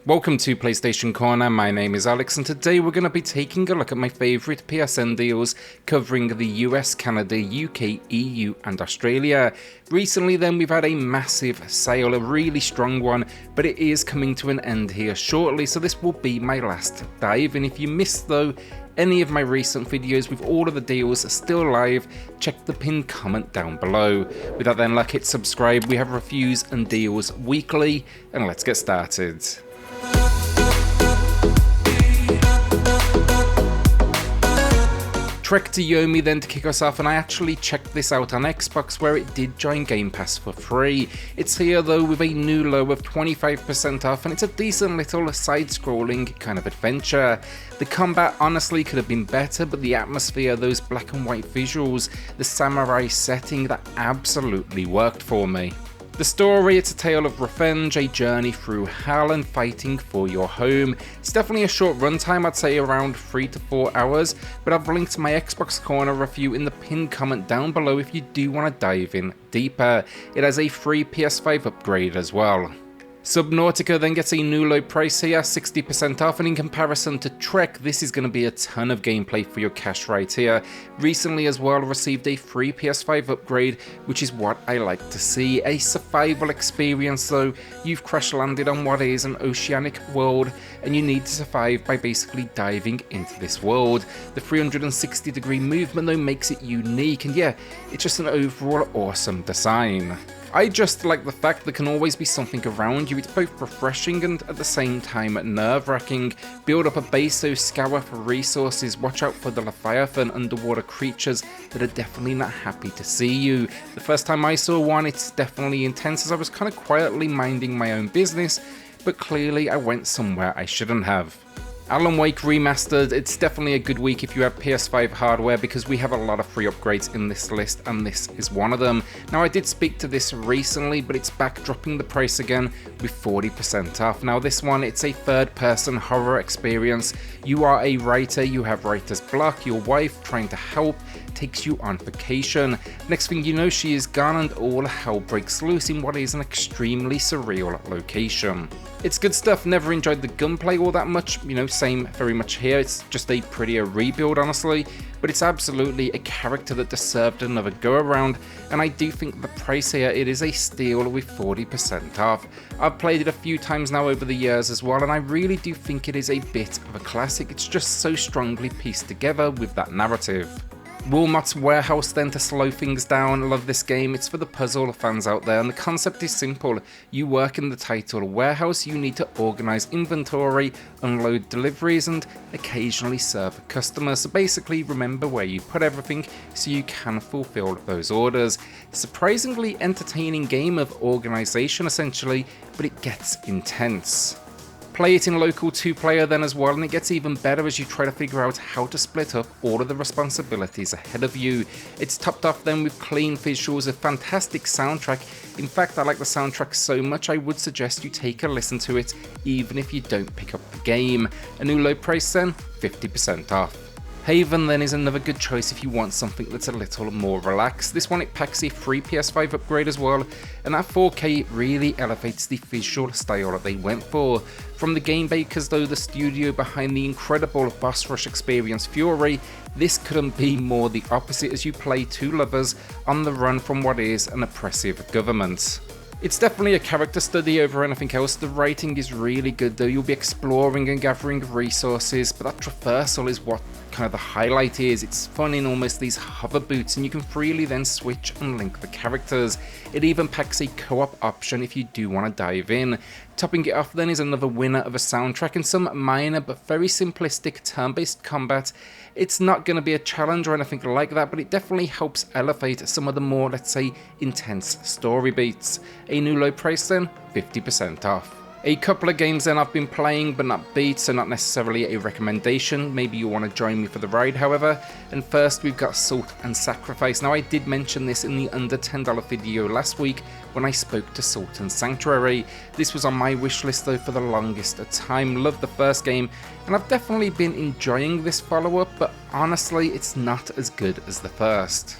Welcome to PlayStation Corner, my name is Alex and today we're going to be taking a look at my favourite PSN deals covering the US, Canada, UK, EU and Australia. Recently then we've had a massive sale, a really strong one, but it is coming to an end here shortly, so this will be my last dive. And if you missed though any of my recent videos with all of the deals still live, check the pinned comment down below. Without then luck, hit subscribe, we have reviews and deals weekly, and let's get started. To Yomi then to kick us off, and I actually checked this out on Xbox where it did join Game Pass for free. It's here though with a new low of 25% off, and it's a decent little side-scrolling kind of adventure. The combat honestly could have been better, but the atmosphere, those black and white visuals, the samurai setting, that absolutely worked for me. The story, it's a tale of revenge, a journey through hell and fighting for your home. It's definitely a short runtime, I'd say around 3 to 4 hours, but I've linked my Xbox Corner review in the pinned comment down below if you do want to dive in deeper. It has a free PS5 upgrade as well. Subnautica then gets a new low price here, 60% off, and in comparison to Trek, this is going to be a ton of gameplay for your cash right here. Recently as well received a free PS5 upgrade, which is what I like to see. A survival experience though, you've crash landed on what is an oceanic world, and you need to survive by basically diving into this world. The 360-degree movement though makes it unique, and yeah, it's just an overall awesome design. I just like the fact there can always be something around you. It's both refreshing and at the same time nerve-wracking. Build up a base, so scour for resources, watch out for the Leviathan underwater creatures that are definitely not happy to see you. The first time I saw one, it's definitely intense as I was kind of quietly minding my own business, but clearly I went somewhere I shouldn't have. Alan Wake Remastered, it's definitely a good week if you have PS5 hardware because we have a lot of free upgrades in this list and this is one of them. Now I did speak to this recently, but it's back dropping the price again with 40% off. Now this one, it's a third-person horror experience. You are a writer, you have writer's block, your wife trying to help takes you on vacation. Next thing you know, she is gone and all hell breaks loose in what is an extremely surreal location. It's good stuff, never enjoyed the gunplay all that much, same very much here, it's just a prettier rebuild honestly, but it's absolutely a character that deserved another go around, and I do think the price here, it is a steal with 40% off. I've played it a few times now over the years as well, and I really do think it is a bit of a classic. It's just so strongly pieced together with that narrative. Wilmot's Warehouse then to slow things down. Love this game, it's for the puzzle fans out there, and the concept is simple. You work in the title warehouse, you need to organise inventory, unload deliveries and occasionally serve customers. So basically remember where you put everything so you can fulfill those orders. Surprisingly entertaining game of organisation essentially, but it gets intense. Play it in local 2-player then as well, and it gets even better as you try to figure out how to split up all of the responsibilities ahead of you. It's topped off then with clean visuals, a fantastic soundtrack. In fact, I like the soundtrack so much I would suggest you take a listen to it even if you don't pick up the game. A new low price then, 50% off. Haven then is another good choice if you want something that's a little more relaxed. This one, it packs a free PS5 upgrade as well, and that 4K really elevates the visual style that they went for. From the game makers though, the studio behind the incredible boss rush experience Fury, this couldn't be more the opposite as you play two lovers on the run from what is an oppressive government. It's definitely a character study over anything else. The writing is really good though. You'll be exploring and gathering resources, but that traversal is what kind of the highlight is. It's fun in almost these hover boots, and you can freely then switch and link the characters. It even packs a co-op option if you do want to dive in. Topping it off then is another winner of a soundtrack and some minor but very simplistic turn-based combat. It's not going to be a challenge or anything like that, but it definitely helps elevate some of the more, let's say, intense story beats. A new low price then, 50% off. A couple of games then I've been playing but not beat, so not necessarily a recommendation. Maybe you want to join me for the ride however. And first we've got Salt and Sacrifice. Now I did mention this in the under $10 video last week when I spoke to Salt and Sanctuary. This was on my wish list though for the longest time. Loved the first game and I've definitely been enjoying this follow-up, but honestly it's not as good as the first.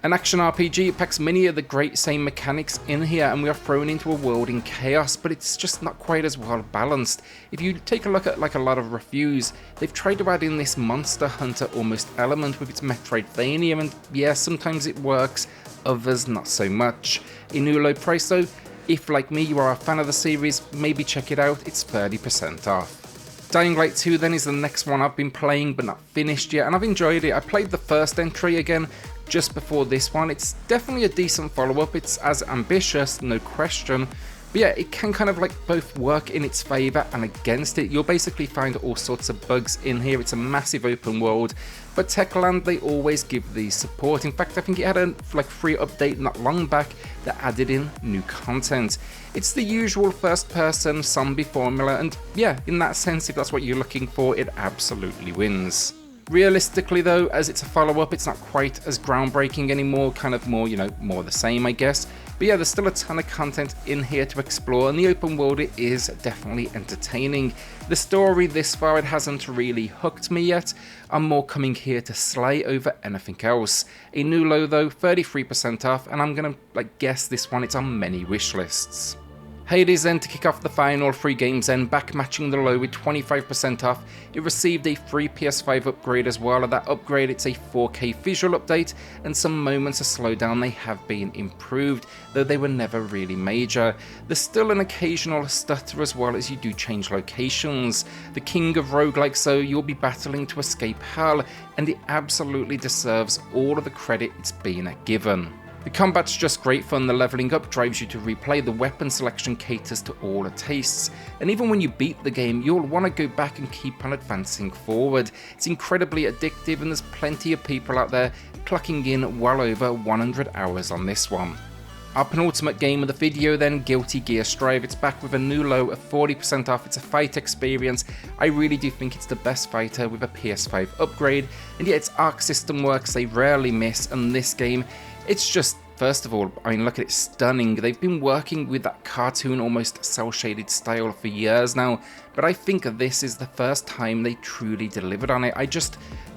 An action RPG, it packs many of the great same mechanics in here, and we are thrown into a world in chaos, but it's just not quite as well balanced. If you take a look at like a lot of reviews, they've tried to add in this Monster Hunter almost element with its Metroidvania, and yeah, sometimes it works, others not so much. A new low price though, if like me you are a fan of the series, maybe check it out, it's 30% off. Dying Light 2 then is the next one I've been playing but not finished yet, and I've enjoyed it. I played the first entry again just before this one. It's definitely a decent follow-up, it's as ambitious, no question, but yeah, it can kind of like both work in its favour and against it. You'll basically find all sorts of bugs in here. It's a massive open world, but Techland, they always give these support. In fact, I think it had a like free update not long back that added in new content. It's the usual first-person zombie formula, and yeah, in that sense, if that's what you're looking for, it absolutely wins. Realistically though, as it's a follow-up, it's not quite as groundbreaking anymore, kind of more, you know, more the same I guess. But yeah, there's still a ton of content in here to explore, and the open world, it is definitely entertaining. The story this far, it hasn't really hooked me yet. I'm more coming here to slay over anything else. A new low though, 33% off, and I'm gonna like guess this one, it's on many wish lists. Hades then, to kick off the final 3 games then, back matching the low with 25% off. It received a free PS5 upgrade as well. At that upgrade, it's a 4K visual update, and some moments of slowdown, they have been improved, though they were never really major. There's still an occasional stutter as well as you do change locations. The king of roguelikes, so you'll be battling to escape hell, and it absolutely deserves all of the credit it's been given. The combat's just great fun, the leveling up drives you to replay, the weapon selection caters to all tastes, and even when you beat the game, you'll want to go back and keep on advancing forward. It's incredibly addictive, and there's plenty of people out there clocking in well over 100 hours on this one. Our penultimate game of the video then, Guilty Gear Strive. It's back with a new low of 40% off. It's a fight experience. I really do think it's the best fighter with a PS5 upgrade, and yet its arc system works, they rarely miss, and this game, it's just, first of all, I mean, look at it, stunning. They've been working with that cartoon, almost cel-shaded style for years now, but I think this is the first time they truly delivered on it. I just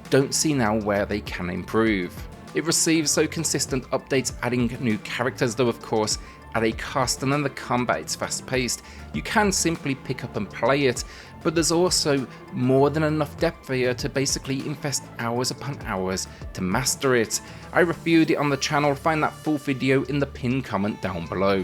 don't see now where they can improve. It receives so consistent updates, adding new characters, though of course at a cost, and then the combat, it's fast paced. You can simply pick up and play it, but there's also more than enough depth here to basically invest hours upon hours to master it. I reviewed it on the channel, find that full video in the pinned comment down below.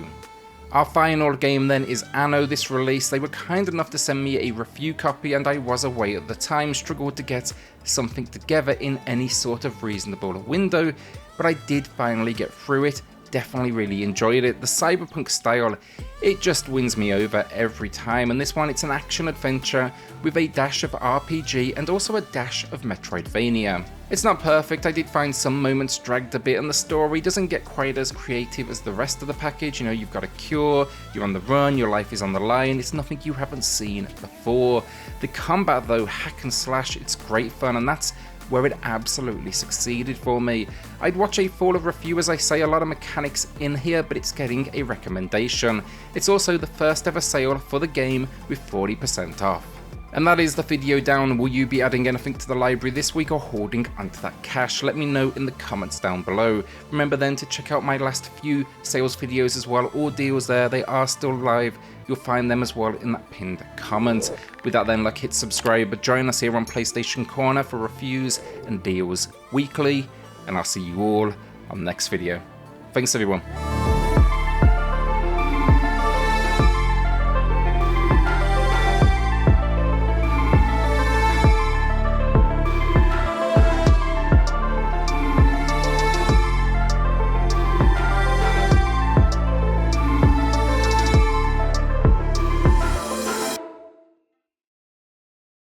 Our final game then is Anno. This release, they were kind enough to send me a review copy, and I was away at the time, struggled to get something together in any sort of reasonable window, but I did finally get through it. Definitely really enjoyed it. The cyberpunk style, it just wins me over every time, and this one, it's an action adventure with a dash of RPG and also a dash of Metroidvania. It's not perfect, I did find some moments dragged a bit, and the story doesn't get quite as creative as the rest of the package. You know, you've got a cure, you're on the run, your life is on the line, it's nothing you haven't seen before. The combat though, hack and slash, it's great fun, and that's where it absolutely succeeded for me. I'd watch a full review, as I say, a lot of mechanics in here, but it's getting a recommendation. It's also the first ever sale for the game with 40% off. And that is the video down. Will you be adding anything to the library this week or hoarding onto that cash? Let me know in the comments down below. Remember then to check out my last few sales videos as well, all deals there, they are still live. You'll find them as well in that pinned comment. With that then, hit subscribe, but join us here on PlayStation Corner for reviews and deals weekly, and I'll see you all on the next video. Thanks everyone.